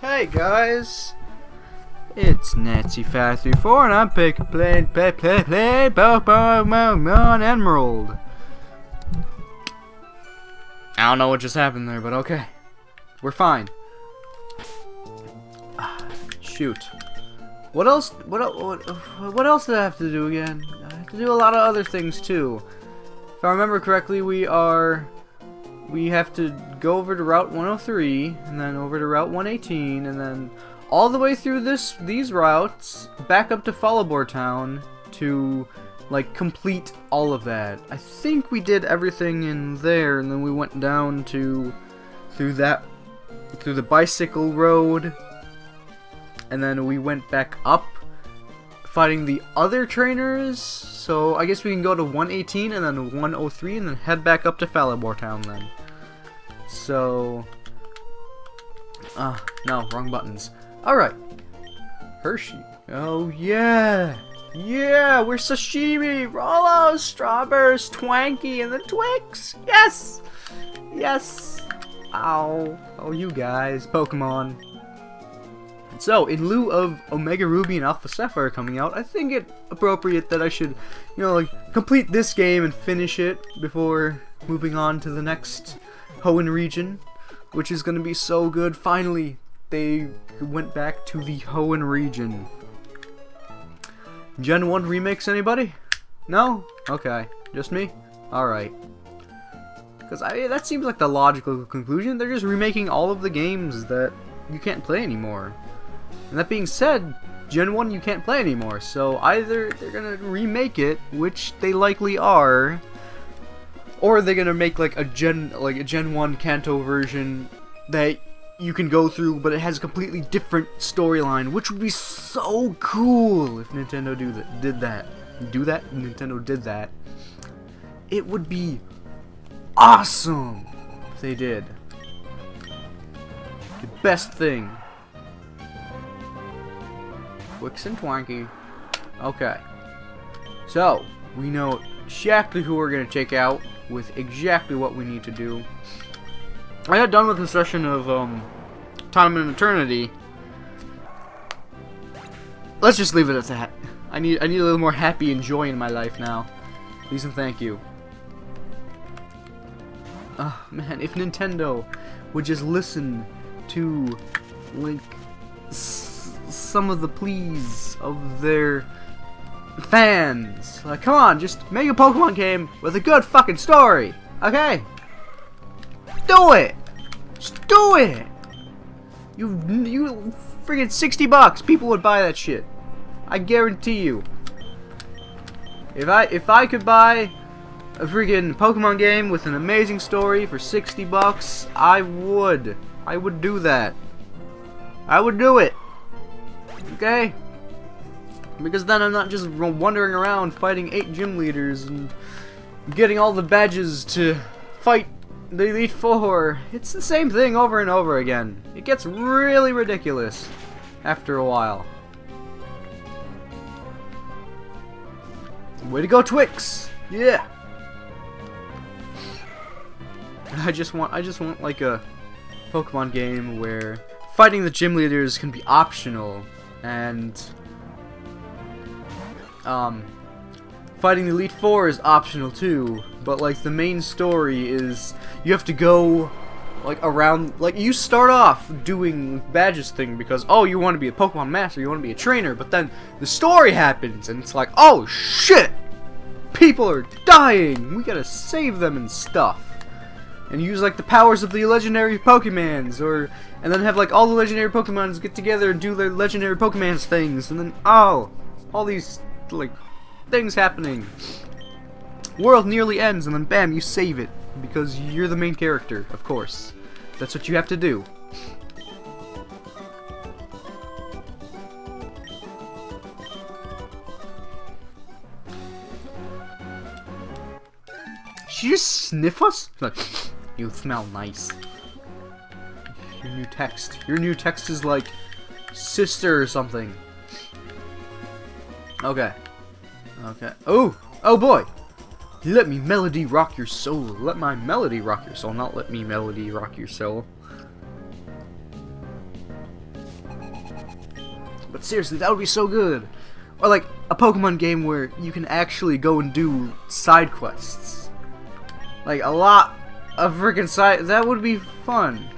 Hey guys, it's Nancy534 and I'm playing Pokemon Emerald. I don't know what just happened there, but okay. We're fine. Shoot. What else did I have to do again? I have to do a lot of other things too. If I remember correctly, we have to go over to Route 103, and then over to Route 118, and then all the way through these routes, back up to Falabor Town to, like, complete all of that. I think we did everything in there, and then we went down through the bicycle road, and then we went back up, fighting the other trainers. So I guess we can go to 118 and then 103, and then head back up to Falabor Town then. So, no, wrong buttons. Alright. Hershey. Oh, yeah. Yeah, we're sashimi, Rollos, Strawberries, Twanky, and the Twix. Yes. Yes. Ow. Oh, you guys. Pokemon. So, in lieu of Omega Ruby and Alpha Sapphire coming out, I think it appropriate that I should, complete this game and finish it before moving on to the next Hoenn region, which is going to be so good. Finally, they went back to the Hoenn region. Gen 1 remakes, anybody? No? Okay. Just me? Alright. Because that seems like the logical conclusion. They're just remaking all of the games that you can't play anymore. And that being said, Gen 1 you can't play anymore, so either they're going to remake it, which they likely are, or they're gonna make like a Gen 1 Kanto version that you can go through, but it has a completely different storyline, which would be so cool if Nintendo did that. Nintendo did that. It would be awesome if they did. The best thing. Twix and Twanky. Okay. So we know exactly who we're gonna take out with exactly what we need to do. I got done with the session of Time and Eternity. Let's just leave it at that. I need a little more happy and joy in my life now. Please and thank you. Man, if Nintendo would just listen to some of the pleas of their fans. Like, come on, just make a Pokemon game with a good fucking story, okay? Do it! Just do it! You friggin' $60, people would buy that shit. I guarantee you. If I could buy a friggin' Pokemon game with an amazing story for $60, I would do that. I would do it. Okay? Because then I'm not just wandering around fighting 8 gym leaders and getting all the badges to fight the Elite Four. It's the same thing over and over again. It gets really ridiculous after a while. Way to go, Twix! Yeah. I just want like a Pokemon game where fighting the gym leaders can be optional, and fighting the Elite Four is optional too, but like the main story is you have to go like around, like you start off doing badges thing because you want to be a Pokemon master, you want to be a trainer, but then the story happens and it's like, oh shit, people are dying, we gotta save them and stuff. And use like the powers of the legendary Pokemons, and then have like all the legendary Pokemons get together and do their legendary Pokemons things, and then all these like things happening. World nearly ends, and then bam, you save it because you're the main character. Of course, that's what you have to do. She just sniff us? Like, you smell nice. Your new text is like sister or something. Okay. Okay. Oh boy. Let me melody rock your soul. Let my melody rock your soul, not let me melody rock your soul. But seriously, that would be so good. Or like a Pokemon game where you can actually go and do side quests. Like a lot of freaking side. That would be fun.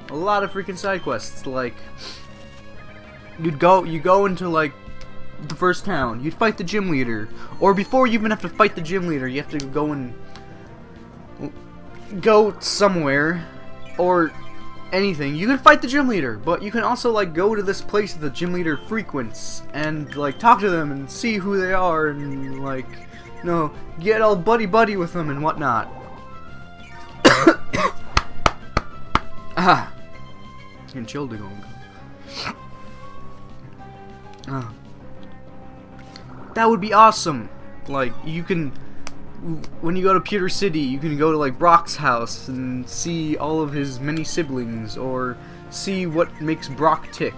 A lot of freaking side quests. Like you go into like the first town. You'd fight the gym leader, or before you even have to fight the gym leader, you have to go somewhere or anything. You can fight the gym leader, but you can also like go to this place that the gym leader frequents and like talk to them and see who they are and like, you know, get all buddy with them and whatnot. Ah, getting chilled again. That would be awesome. Like you can, when you go to Pewter City, you can go to like Brock's house and see all of his many siblings, or see what makes Brock tick.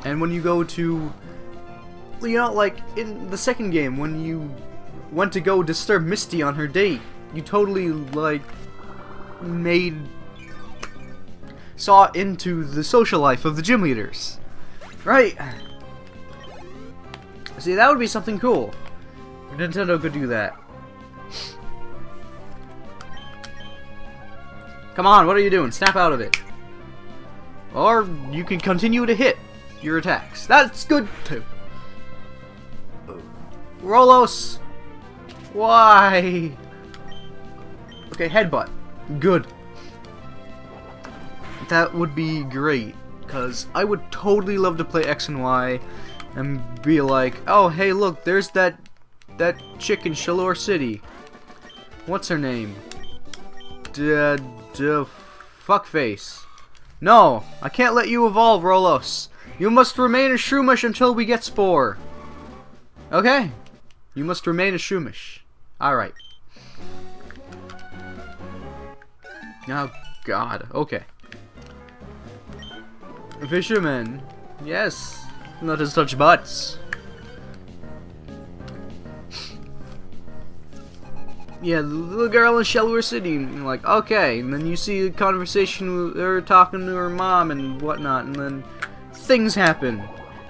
And when you go to, you know, like in the second game, when you went to go disturb Misty on her date, you totally like saw into the social life of the gym leaders, right? See, that would be something cool. Nintendo could do that. Come on, what are you doing? Snap out of it. Or you can continue to hit your attacks. That's good too. Rolos! Why? Okay, headbutt. Good. That would be great, because I would totally love to play X and Y and be like, oh hey look, there's that chick in Shalor City. What's her name? Fuckface. No, I can't let you evolve, Rolos. You must remain a Shroomish until we get Spore. Okay. You must remain a Shroomish. Alright. Oh god, okay. Fisherman. Yes. Let us touch butts. Yeah, the little girl in Shalor City, and you're like, okay, and then you see a conversation with her talking to her mom and whatnot, and then things happen.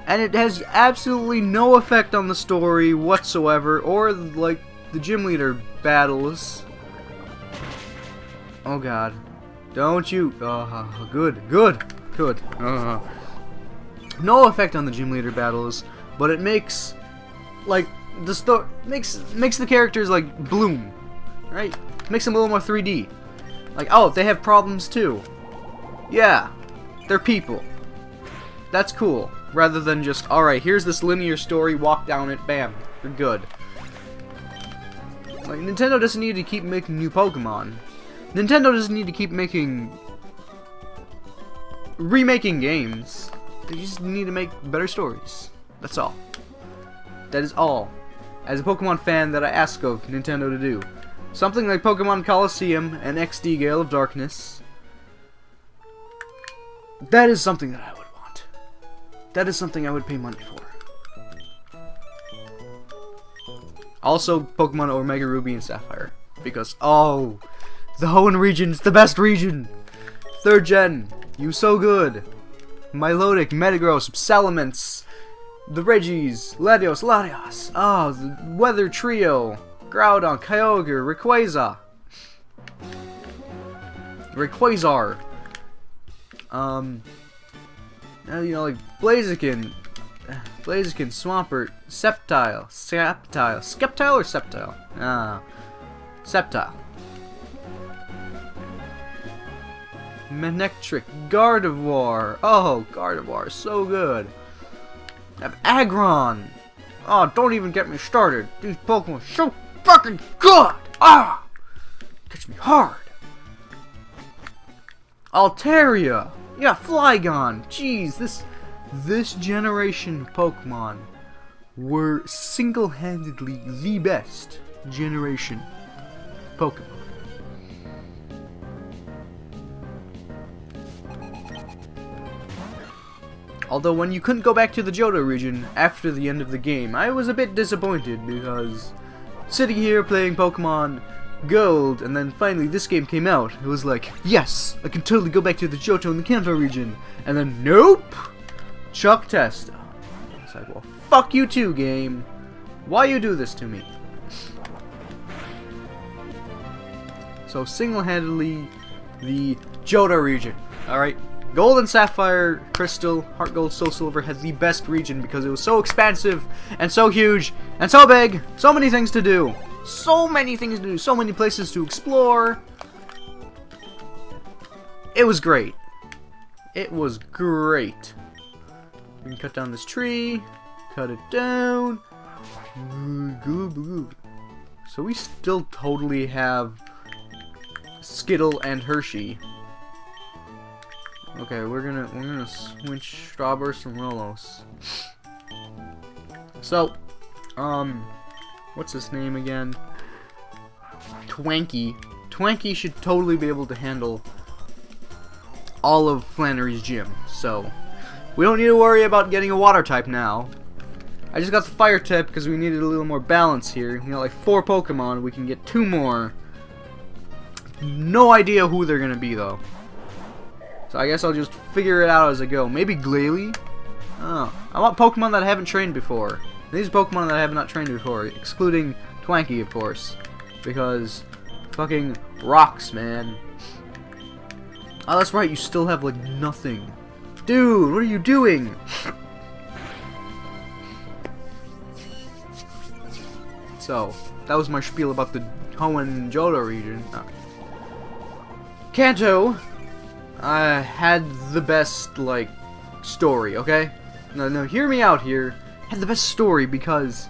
And it has absolutely no effect on the story whatsoever, or like the gym leader battles. Oh god. Don't you. Good. No effect on the gym leader battles, but it makes like the story makes the characters like bloom, right? Makes them a little more 3D. Like, oh, they have problems too. Yeah, they're people. That's cool. Rather than just, alright, here's this linear story, walk down it, bam, you're good. Like, Nintendo doesn't need to keep making new Pokemon. Nintendo doesn't need to keep remaking games. They just need to make better stories. That's all. That is all, as a Pokemon fan, that I ask of Nintendo to do. Something like Pokemon Colosseum and XD Gale of Darkness. That is something that I would want. That is something I would pay money for. Also, Pokemon Omega Ruby and Sapphire. Because, oh, the Hoenn region's the best region! 3rd gen, you so good! Milotic, Metagross, Salamence, the Regis, Latios, oh, the Weather Trio, Groudon, Kyogre, Rayquaza, you know, like Blaziken, Swampert, Sceptile or Sceptile? Sceptile. Manectric, Gardevoir. Oh, Gardevoir is so good. I have Aggron. Oh, don't even get me started. These Pokemon are so fucking good. Ah, catch me hard. Altaria. Yeah, Flygon. Jeez, this generation of Pokemon were single-handedly the best generation Pokemon. Although when you couldn't go back to the Johto region after the end of the game, I was a bit disappointed, because sitting here playing Pokemon Gold, and then finally this game came out. It was like, yes, I can totally go back to the Johto and the Kanto region. And then, nope! Chuck test. It's like, well, fuck you too, game. Why you do this to me? So, single-handedly, the Johto region. Alright? Gold and Sapphire, Crystal, Heart Gold, Soul Silver had the best region because it was so expansive, and so huge, and so big. So many things to do. So many things to do. So many places to explore. It was great. It was great. We can cut down this tree. Cut it down. So we still totally have Skittle and Hershey. Okay, we're gonna switch Strawburst and Rolos. So, what's his name again? Twanky. Twanky should totally be able to handle all of Flannery's gym. So, we don't need to worry about getting a water type now. I just got the fire type because we needed a little more balance here. We got like 4 Pokemon. We can get 2 more. No idea who they're gonna be though. So I guess I'll just figure it out as I go. Maybe Glalie? Oh, I want Pokemon that I haven't trained before. These Pokemon that I have not trained before, excluding Twanky, of course. Because fucking rocks, man. Oh, that's right, you still have like nothing. Dude, what are you doing? So, that was my spiel about the Hoenn Johto region. Kanto had the best, like, story, okay? No, hear me out here. Had the best story because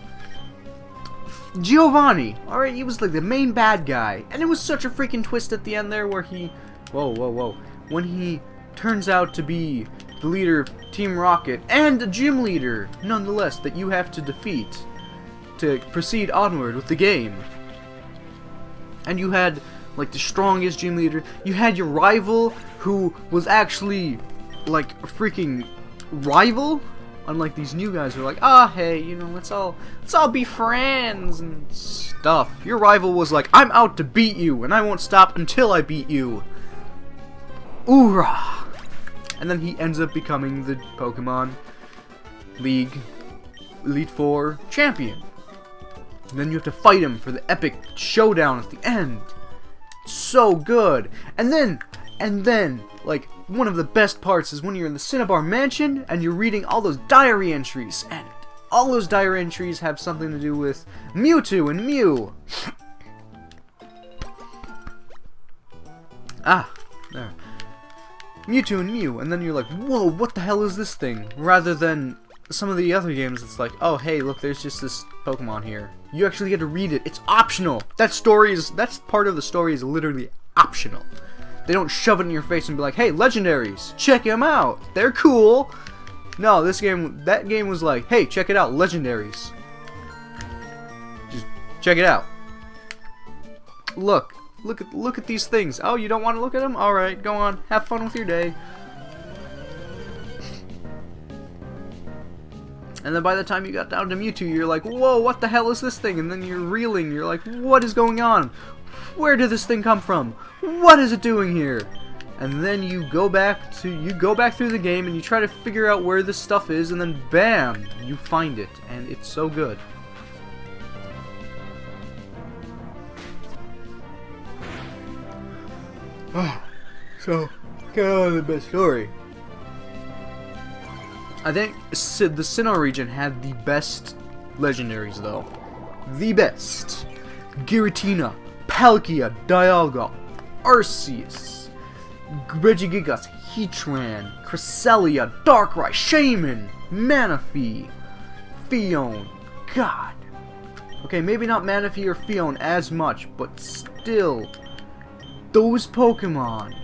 Giovanni, alright, he was like the main bad guy. And it was such a freaking twist at the end there where he... Whoa. When he turns out to be the leader of Team Rocket and a gym leader, nonetheless, that you have to defeat to proceed onward with the game. And you had like the strongest gym leader. You had your rival who was actually like a freaking rival. Unlike these new guys who are like, ah, hey, you know, let's all be friends and stuff. Your rival was like, I'm out to beat you, and I won't stop until I beat you. Oorah! And then he ends up becoming the Pokemon League Elite Four champion. And then you have to fight him for the epic showdown at the end. So good. And then, like, one of the best parts is when you're in the Cinnabar Mansion and you're reading all those diary entries. And all those diary entries have something to do with Mewtwo and Mew. Ah, there. Mewtwo and Mew. And then you're like, whoa, what the hell is this thing? Rather than some of the other games, it's like, oh, hey, look, there's just this Pokemon here. You actually get to read it. It's optional. That's part of the story is literally optional. They don't shove it in your face and be like, hey, legendaries, check them out. They're cool. No, that game was like, hey, check it out, legendaries. Just check it out. Look at these things. Oh, you don't want to look at them? All right, go on. Have fun with your day. And then by the time you got down to Mewtwo, you're like, whoa, what the hell is this thing? And then you're reeling. You're like, what is going on? Where did this thing come from? What is it doing here? And then you go back through the game and you try to figure out where this stuff is, and then bam, you find it, and it's so good. So, kind of the best story. I think the Sinnoh region had the best legendaries, though. The best. Giratina, Palkia, Dialga, Arceus, Regigigas, Heatran, Cresselia, Darkrai, Shaman, Manaphy, Phione. God. Okay, maybe not Manaphy or Phione as much, but still, those Pokemon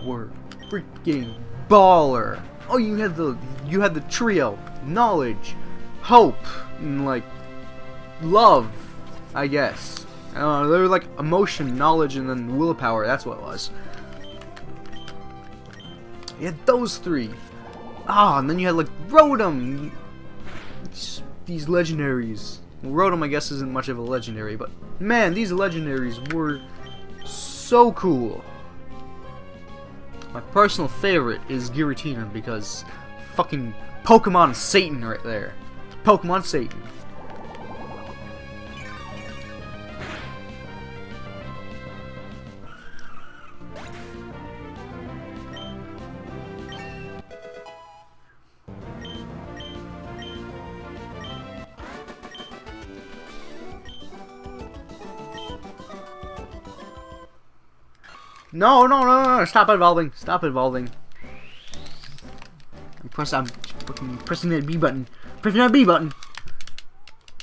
were freaking baller. Oh, you had the trio, knowledge, hope, and like love, I guess. They were like emotion, knowledge, and then willpower. That's what it was. You had those 3. Ah, and then you had like Rotom. These legendaries. Well, Rotom, I guess, isn't much of a legendary, but Man, these legendaries were so cool. My personal favorite is Giratina because fucking Pokemon Satan right there. Pokemon Satan. No, no, no, no, stop evolving. Stop evolving. I'm fucking pressing that B button. Pressing that B button.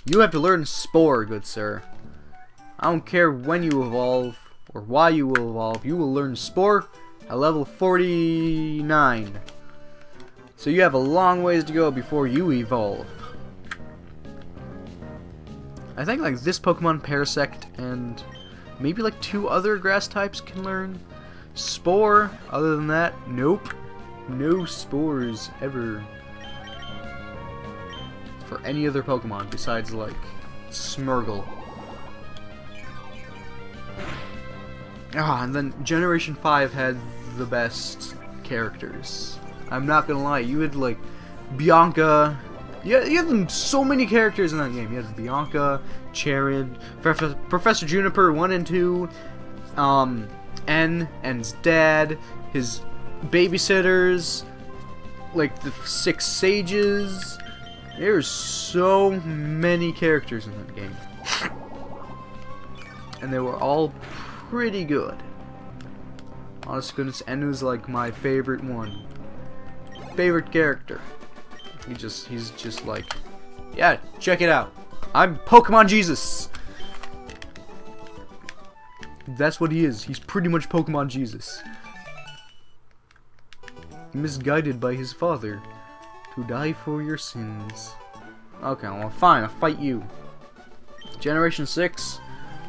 You have to learn Spore, good sir. I don't care when you evolve or why you will evolve. You will learn Spore at level 49. So you have a long ways to go before you evolve. I think like this Pokemon Parasect and maybe like 2 other grass types can learn Spore. Other than that, nope. No spores ever for any other Pokemon besides like Smeargle. Ah, and then Generation 5 had the best characters. I'm not gonna lie, you had like Bianca. Yeah, you had so many characters in that game. You had Bianca, Charid, Professor Juniper 1 and 2, N and his dad, his babysitters, like the 6 sages. There's so many characters in that game. And they were all pretty good. Honest goodness, N was like my favorite one. Favorite character. He's just like, yeah, check it out. I'm Pokemon Jesus. That's what he is. He's pretty much Pokemon Jesus. Misguided by his father to die for your sins. Okay, well fine, I'll fight you. Generation 6.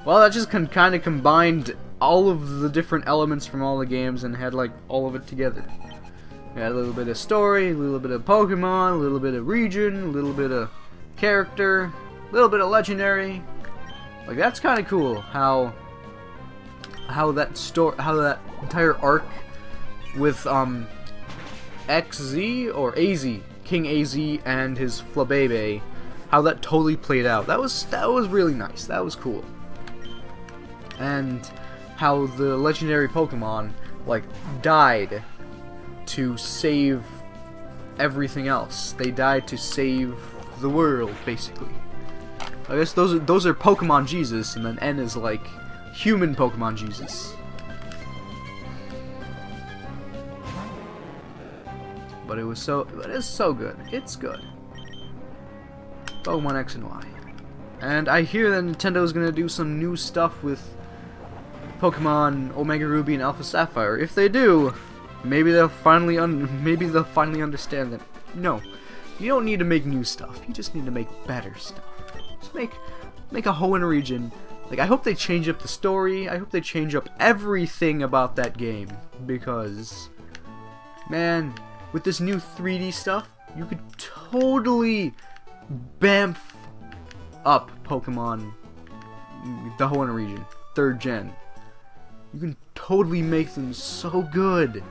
Well, that just kind of combined all of the different elements from all the games and had like all of it together. We had a little bit of story, a little bit of Pokemon, a little bit of region, a little bit of character, a little bit of legendary. Like that's kind of cool how that entire arc with XZ or AZ, King AZ and his Flabebe, how that totally played out. That was really nice. That was cool. And how the legendary Pokemon like died to save everything else. They died to save the world, basically. I guess those are Pokemon Jesus, and then N is like human Pokemon Jesus. But it's so good. It's good. Pokemon X and Y. And I hear that Nintendo's gonna do some new stuff with Pokemon Omega Ruby and Alpha Sapphire. If they do, maybe they'll finally understand that no, you don't need to make new stuff. You just need to make better stuff. Just make a Hoenn region. Like, I hope they change up the story. I hope they change up everything about that game, because man, with this new 3D stuff, you could totally bamf up Pokemon, the Hoenn region, 3rd gen. You can totally make them so good,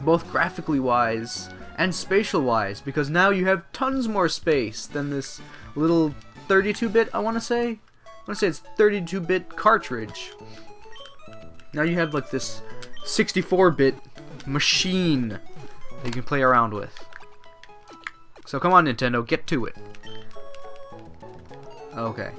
both graphically wise and spatial wise, because now you have tons more space than this little 32-bit, I want to say it's 32-bit cartridge. Now you have like this 64-bit machine that you can play around with. So come on, Nintendo, get to it. Okay.